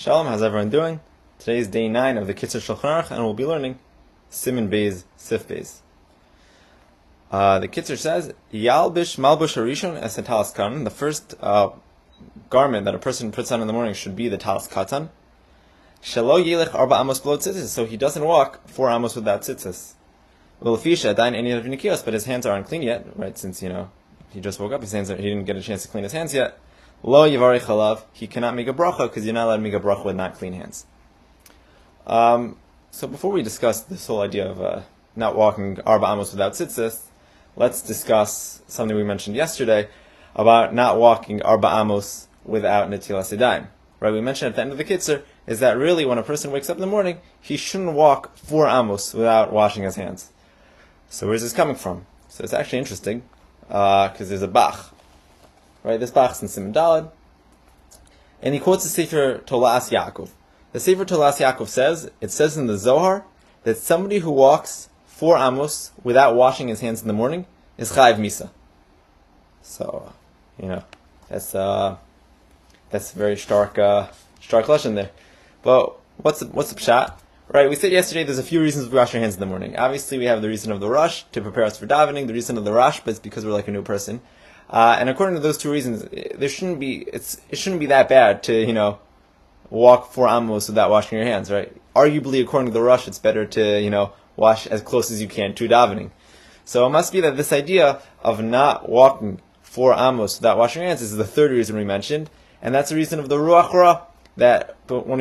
Shalom, how's everyone doing? Today is day 9 of the Kitzur Shulchan and we'll be learning Siman Beis, Seif Beis. The Kitzur says, Yalbish Malbush Harishon es talis katan. The first garment that a person puts on in the morning should be the talis katan. Shelo yelech arba amos below tzitzis, so he doesn't walk 4 amos without tzitzis. V'lefisha dain any of nikios, but his hands aren't clean yet, right? Since he just woke up, he didn't get a chance to clean his hands yet. Lo yivarich alav, he cannot make a bracha because you're not allowed to make a bracha with not clean hands. So before we discuss this whole idea of not walking arba amos without tzitzis, let's discuss something we mentioned yesterday about not walking arba amos without netilas yadayim. Right? We mentioned at the end of the Kitzur is that really when a person wakes up in the morning, he shouldn't walk 4 amos without washing his hands. So where's this coming from? So it's actually interesting because there's a Bach. Right, this Bach is in Siman Daled, and he quotes the Sefer Tolas Yaakov. The Sefer Tolas Yaakov says in the Zohar that somebody who walks 4 amos without washing his hands in the morning is chayiv misa. So, that's a very stark lesson there. But what's the pshat? Right, we said yesterday there's a few reasons we wash our hands in the morning. Obviously, we have the reason of the rush to prepare us for davening. The reason of the rush, but it's because we're like a new person. And according to those 2 reasons, it shouldn't be that bad to, walk 4 amos without washing your hands, right? Arguably, according to the rush, it's better to, wash as close as you can to davening. So it must be that this idea of not walking 4 amos without washing your hands is the 3rd reason we mentioned, and that's the reason of the ruach ra, that when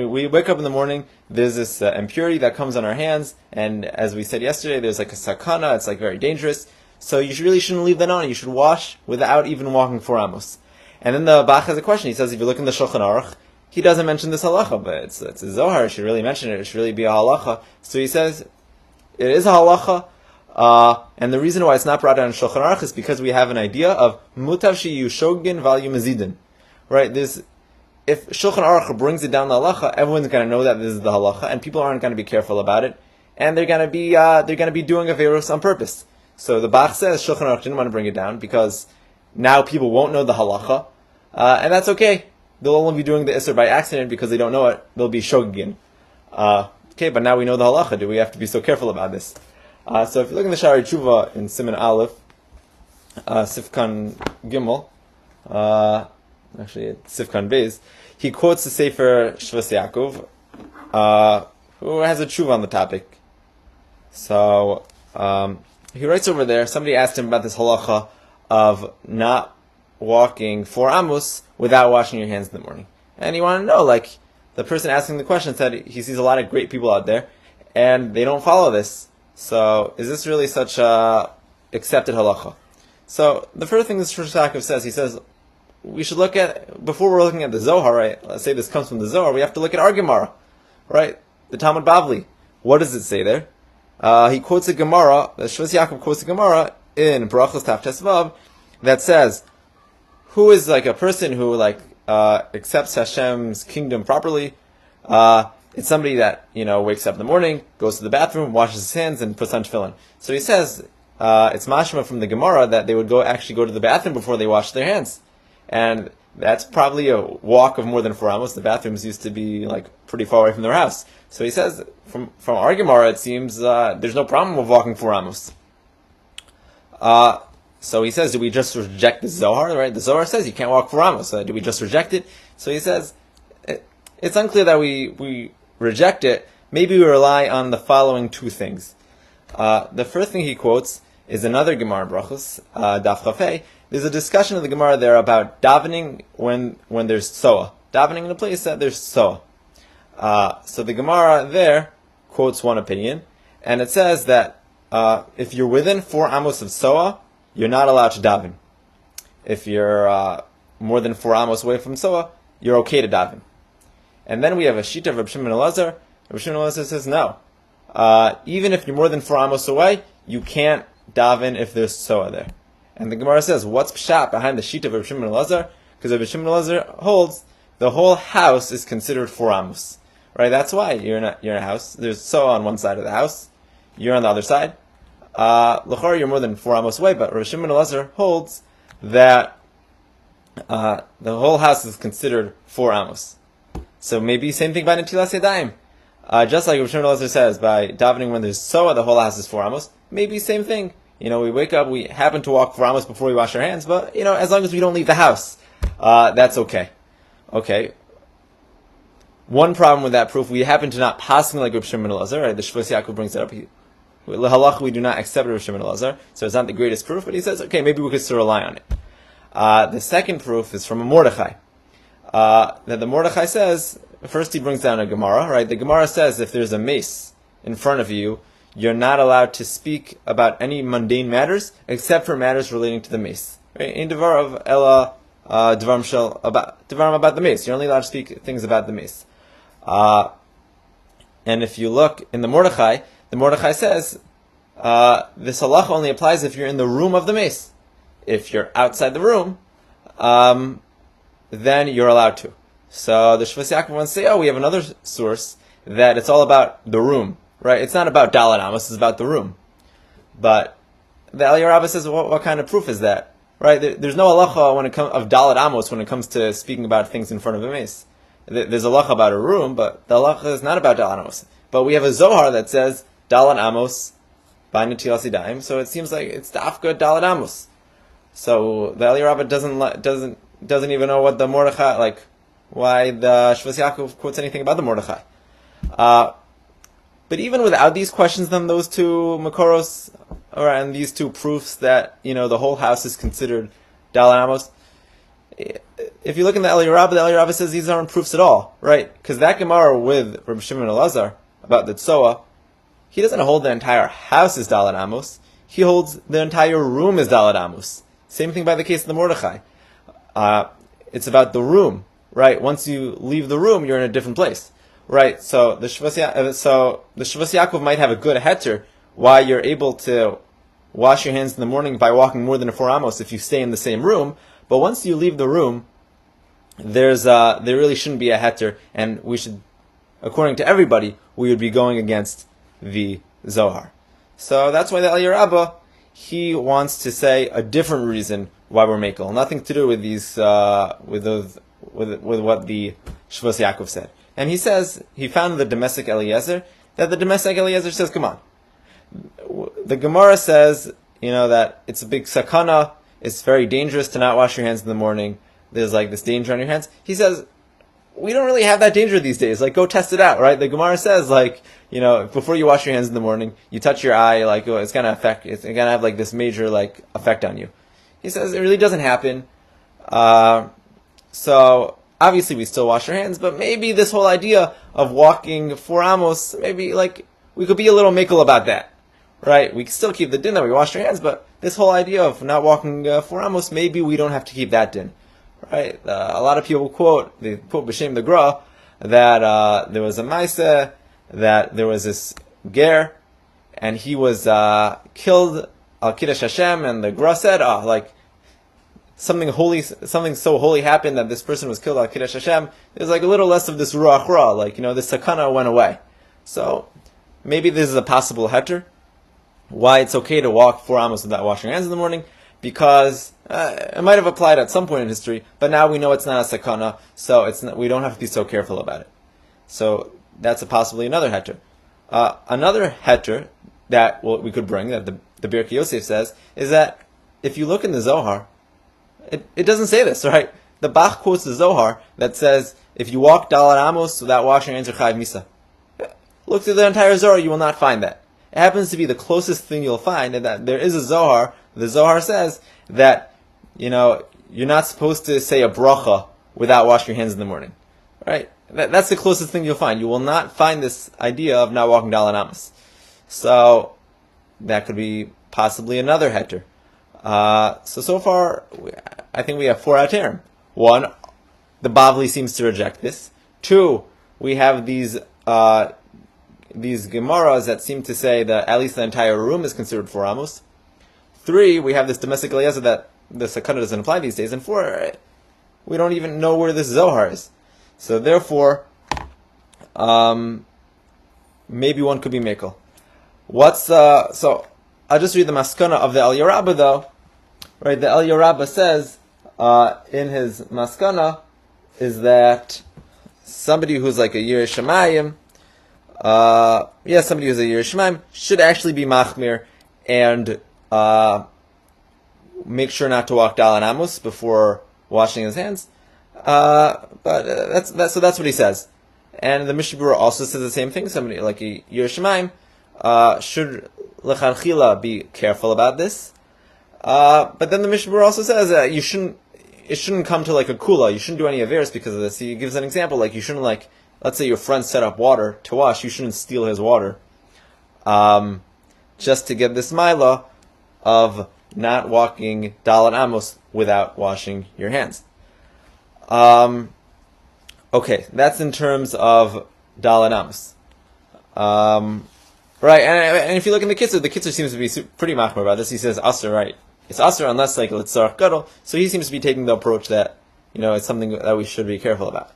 we wake up in the morning, there's this impurity that comes on our hands, and as we said yesterday, there's like a sakana, it's like very dangerous. So you really shouldn't leave that on. You should wash without even walking 4 amos. And then the Bach has a question. He says, if you look in the Shulchan Aruch, he doesn't mention this halacha, but it's a Zohar. It should really mention it. It should really be a halacha. So he says, it is a halacha, and the reason why it's not brought down in Shulchan Aruch is because we have an idea of mutav sheyu shogin val yumazidin. Right? If Shulchan Aruch brings it down the halacha, everyone's going to know that this is the halacha, and people aren't going to be careful about it, and they're going to be doing averus on purpose. So the Bach says Shulchan Aruch didn't want to bring it down because now people won't know the halacha, and that's okay. They'll only be doing the Isser by accident because they don't know it. They'll be shogin. Okay, but now we know the halacha. Do we have to be so careful about this? So if you look in the Shari Tshuva in Siman Aleph, Sifkan Gimel, actually it's Sifkan Beis, he quotes the Sefer Shvas Yaakov, who has a Tshuva on the topic. So, he writes over there, somebody asked him about this halacha of not walking 4 amos without washing your hands in the morning. And he wanted to know, the person asking the question said he sees a lot of great people out there, and they don't follow this. So, is this really such a accepted halacha? So, the first thing this Shvas Yaakov says, he says, we should look at, before we're looking at the Zohar, right? Let's say this comes from the Zohar, we have to look at our Gemara, right? The Talmud Bavli. What does it say there? He quotes a Gemara, the Shvas Yaakov quotes a Gemara in Brachos Taf Tes Vav that says, who is like a person who accepts Hashem's kingdom properly? It's somebody that, wakes up in the morning, goes to the bathroom, washes his hands, and puts on tefillin. So he says, it's mashma from the Gemara that they would actually go to the bathroom before they wash their hands. And that's probably a walk of more than 4 amos. The bathrooms used to be pretty far away from their house. So he says, from our Gemara, it seems there's no problem with walking 4 amos. So he says, do we just reject the Zohar? Right? The Zohar says you can't walk 4 amos. Do we just reject it? So he says, it's unclear that we reject it. Maybe we rely on the following 2 things. The first thing he quotes is another Gemara Brachos, Daf Chafei. There's a discussion of the Gemara there about davening when there's soa. Davening in a place that there's soa. So the Gemara there quotes one opinion, and it says that if you're within 4 amos of soa, you're not allowed to daven. If you're more than 4 amos away from soa, you're okay to daven. And then we have a shita of Reb Shimon Elazar. Reb Shimon Elazar says no. Even if you're more than 4 amos away, you can't daven if there's soa there. And the Gemara says, what's pshat behind the shita of Reb Shimon Elazar? Because Reb Shimon Elazar holds the whole house is considered 4 amos. Right? That's why you're in a house. There's soa on one side of the house. You're on the other side. L'chor, you're more than 4 amos away, but Reb Shimon Elazar holds that the whole house is considered 4 amos. So maybe same thing by Netilas Yadayim. Just like Rav Shimon Elazar says, by davening when there's soa, the whole house is 4 amos. Maybe same thing. We wake up, we happen to walk 4 amos before we wash our hands, but, as long as we don't leave the house, that's okay. Okay. One problem with that proof, we happen to not passing like Rav Shimon Elazar, right? The Shvus Yaakov brings it up. L'halach, we do not accept Rav Shimon Elazar, so it's not the greatest proof, but he says, okay, maybe we could still rely on it. The second proof is from a Mordechai. That the Mordechai says, first he brings down a Gemara, right? The Gemara says if there's a mace in front of you, you're not allowed to speak about any mundane matters except for matters relating to the mace. Right? In Devar of Ella, Devarim about the mace. You're only allowed to speak things about the mace. And if you look in the Mordechai says, this halacha only applies if you're in the room of the mace. If you're outside the room, then you're allowed to. So the Shvus Yaakov wants to say, we have another source that it's all about the room, right? It's not about Dalet Amos, it's about the room. But the Eliyah Rabbah says, what kind of proof is that? Right? There's no halacha when it comes of Dalet Amos when it comes to speaking about things in front of a mace. There's a halacha about a room, but the halacha is not about Dalet Amos. But we have a Zohar that says Dalet Amos by Netilas Yadayim, so it seems like it's dafka Dalet Amos. So the Eliyah Rabbah doesn't even know what the Mordechai, why the Shvus Yaakov quotes anything about the Mordechai. But even without these questions, then those two Makoros, and these two proofs that, the whole house is considered Dalet Amos, if you look in the Eliyah Rabbah says these aren't proofs at all, right? Because that Gemara with Rabbi Shimon Elazar about the Tzoa, he doesn't hold the entire house as Dalet Amos. He holds the entire room as Dalet Amos. Same thing by the case of the Mordechai. It's about the room, right? Once you leave the room, you're in a different place, right? So the Shvus Yaakov might have a good heter why you're able to wash your hands in the morning by walking more than 4 amos if you stay in the same room. But once you leave the room, there really shouldn't be a heter, and we should, according to everybody, we would be going against the Zohar. So that's why the Eliyah Rabbah, he wants to say a different reason why we're makel. Nothing to do with these, with what the Shvus Yaakov said. And he says, he found the domestic Eliezer, that the domestic Eliezer says, come on. The Gemara says, that it's a big sakana, it's very dangerous to not wash your hands in the morning, there's this danger on your hands. He says, we don't really have that danger these days, go test it out, right? The Gemara says, before you wash your hands in the morning, you touch your eye, it's gonna have this major, effect on you. He says, it really doesn't happen, so, obviously we still wash our hands, but maybe this whole idea of walking 4 amos, maybe, we could be a little makel about that. Right, we still keep the din that we wash our hands, but this whole idea of not walking 4 amos, maybe we don't have to keep that din. Right, a lot of people quote B'Shem the Gra, that there was a Maaseh, that there was this ger, and he was killed al Kiddush Hashem, and the Gra said, something so holy happened that this person was killed al Kiddush Hashem. There's a little less of this ruach ra, this sakana went away. So maybe this is a possible heter. Why it's okay to walk 4 amos without washing your hands in the morning, because it might have applied at some point in history, but now we know it's not a sakana, so we don't have to be so careful about it. So that's possibly another heter. Another heter that we could bring, that the Birkei Yosef says, is that if you look in the Zohar, it doesn't say this, right? The Bach quotes the Zohar that says, if you walk Dalet Amos without washing your hands, you're chayav misa. Look through the entire Zohar, you will not find that. It happens to be the closest thing you'll find, and that there is a Zohar. The Zohar says that, you're not supposed to say a bracha without washing your hands in the morning. Right? That's the closest thing you'll find. You will not find this idea of not walking Dalet Amos. So, that could be possibly another heter. So far, I think we have 4 heterim. 1, the Bavli seems to reject this. 2, we have these Gemaras that seem to say that at least the entire room is considered 4 amos. 3, we have this domestic Eliezer that the sakana doesn't apply these days. And 4, we don't even know where this Zohar is. So therefore, maybe one could be mekel. So I'll just read the maskana of the Eliyah Rabbah though. Right, the Eliyah Rabbah says in his maskana is that, somebody who's like a Yirei Shamayim, somebody who's a Yirei Shamayim should actually be machmir and make sure not to walk Dalan Amos before washing his hands. So that's what he says. And the Mishnah Berurah also says the same thing. Somebody like a Yerushalayim should lechanchila be careful about this. But then the Mishnah Berurah also says that it shouldn't come to like a kula. You shouldn't do any averos because of this. He gives an example, like you shouldn't let's say your friend set up water to wash, you shouldn't steal his water. Just to get this milah of not walking Dalan Amos without washing your hands. Okay, that's in terms of Dalan Amos. Right, and if you look in the Kitzur seems to be pretty machmir about this. He says asur, right? It's asur unless like it's tzarach gadol. So he seems to be taking the approach that it's something that we should be careful about.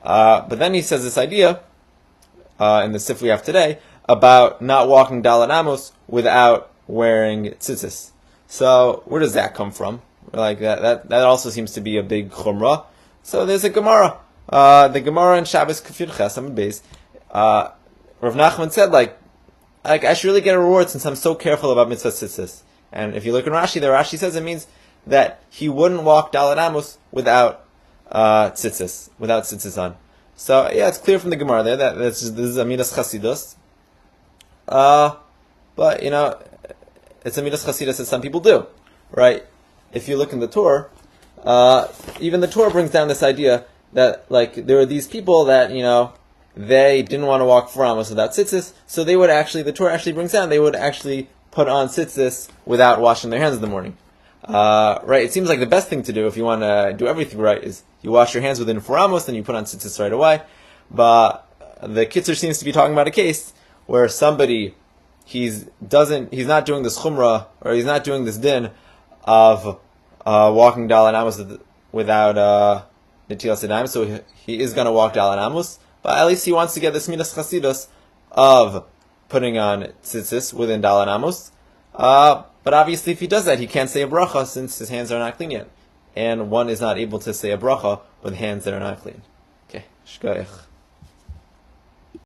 But then he says this idea in the Seif we have today about not walking Dalan Amos without wearing tzitzis. So where does that come from? Like that also seems to be a big chumrah. So there's a Gemara. The Gemara in Shabbos Kafir Ches Amud Beis. Rav Nachman said like I should really get a reward since I'm so careful about mitzvah tzitzis. And if you look in Rashi, there Rashi says it means that he wouldn't walk Dalan Amos without tzitzis on. So yeah, it's clear from the Gemara there that this is Amidas Chasidus. But it's Amidas Chasidus that some people do, right? If you look in the Torah, even the Torah brings down this idea that like there are these people that they didn't want to walk 4 amos without tzitzis, so they would the Torah actually brings down, they would actually put on tzitzis without washing their hands in the morning. Right? It seems like the best thing to do if you want to do everything right is you wash your hands within 4 amos, then you put on tzitzis right away. But the Kitzur seems to be talking about a case where somebody he's not doing this chumrah, or he's not doing this din of walking Dalan Amos without netilas yadayim, so he is going to walk Dalan Amos, but at least he wants to get this midas chasidus of putting on tzitzis within Dalan Amos. But obviously if he does that, he can't say a bracha since his hands are not clean yet. And one is not able to say a bracha with hands that are not clean. Okay, shkoyach.